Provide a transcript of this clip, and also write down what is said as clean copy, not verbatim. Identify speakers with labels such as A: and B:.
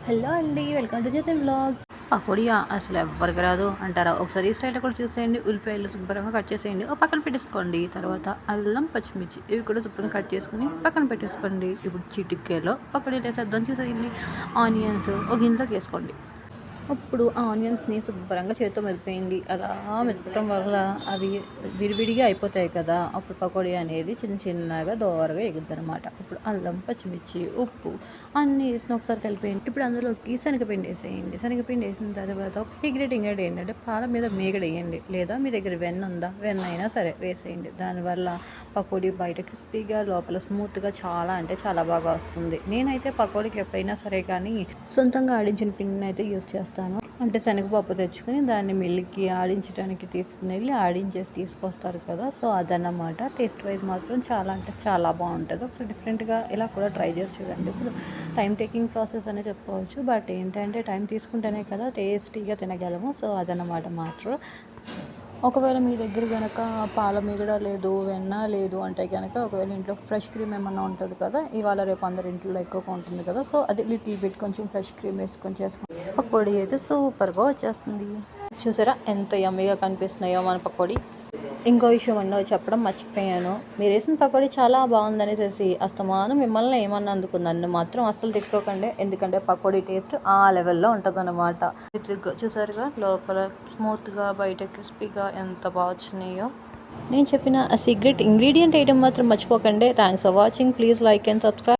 A: Hello అండి, welcome to Jatin vlogs. పకోడియా అసలు ఎవ్వరికి రాదు అంటారా? ఒకసారి ఈ స్టైల్లో కూడా చూసేయండి. ఉల్లిపాయలు శుభ్రంగా కట్ చేసేయండి, ఓ పక్కన పెట్టేసుకోండి. తర్వాత అల్లం, పచ్చిమిర్చి ఇవి కూడా శుభ్రంగా కట్ చేసుకుని పక్కన పెట్టేసుకోండి. ఇప్పుడు చిటికెలో పకోడీలు వేసేద్దాం. చూసేయండి, ఆనియన్స్ ఒక గిన్నెలోకి వేసుకోండి. అప్పుడు ఆనియన్స్ని శుభ్రంగా చేతితో మెదిపేయండి. అలా మెదపడం వల్ల అవి విడివిడిగా అయిపోతాయి కదా. అప్పుడు పకోడీ అనేది చిన్న చిన్నగా దోరగా ఎగుద్దనమాట. ఇప్పుడు అల్లం, పచ్చిమిర్చి, ఉప్పు అన్నీ వేసిన ఒకసారి కలిపేయండి. ఇప్పుడు అందులోకి శనగపిండి వేసేయండి. శనగపిండి వేసిన తర్వాత ఒక సీక్రెట్ ఇంగ్రీడియంట్ ఏంటంటే పాల మీద మీగడ వేయండి, లేదా మీ దగ్గర వెన్న ఉందా, వెన్న అయినా సరే వేసేయండి. దానివల్ల పకోడీ బయట క్రిస్పీగా లోపల స్మూత్గా చాలా అంటే చాలా బాగా వస్తుంది. నేనైతే పకోడీకి ఎప్పుడైనా సరే కానీ సొంతంగా ఆడించిన పిండిని అయితే యూస్ చేస్తాను. అంటే శనగపప్పు తెచ్చుకొని దాన్ని మిల్లికి ఆడించడానికి తీసుకుని వెళ్ళి ఆడించేసి తీసుకొస్తారు కదా. సో అదన్నమాట. టేస్ట్ వైజ్ మాత్రం చాలా అంటే చాలా బాగుంటుంది. ఒకసారి డిఫరెంట్గా ఇలా కూడా ట్రై చేసి చూడండి. ఇప్పుడు టైం టేకింగ్ ప్రాసెస్ అనే చెప్పుకోవచ్చు, బట్ ఏంటంటే టైం తీసుకుంటేనే కదా టేస్టీగా తినగలము. సో అదన్నమాట మ్యాటర్. ఒకవేళ మీ దగ్గర కనుక పాల మీగడ లేదు, వెన్న లేదు అంటే కనుక ఒకవేళ ఇంట్లో ఫ్రెష్ క్రీమ్ ఏమన్నా ఉంటుంది కదా, ఇవాళ రేపు అందరి ఇంట్లో ఎక్కువగా ఉంటుంది కదా. సో అది లిటిల్ బిట్ కొంచెం ఫ్రెష్ క్రీమ్ వేసుకొని చేసుకుని పకోడీ అయితే సూపర్గా వచ్చేస్తుంది. చూసారా ఎంత యమ్మీగా కనిపిస్తున్నాయో మన పకోడీ. ఇంకో విషయం అన్నో చెప్పడం మర్చిపోయాను. మీరు వేసిన పకోడీ చాలా బాగుందనేసి అస్తమానం మిమ్మల్ని ఏమన్నందుకు నన్ను మాత్రం అస్సలు తిట్టుకోకండి. ఎందుకంటే పకోడీ టేస్ట్ ఆ లెవెల్లో ఉంటుంది అన్నమాట. చూసారుగా లోపల స్మూత్గా బయట క్రిస్పీగా ఎంత బాగా వచ్చినాయో. నేను చెప్పిన ఆ సీక్రెట్ ఇంగ్రీడియంట్ ఐటమ్ మాత్రం మర్చిపోకండి. Thanks for watching. Please like and subscribe.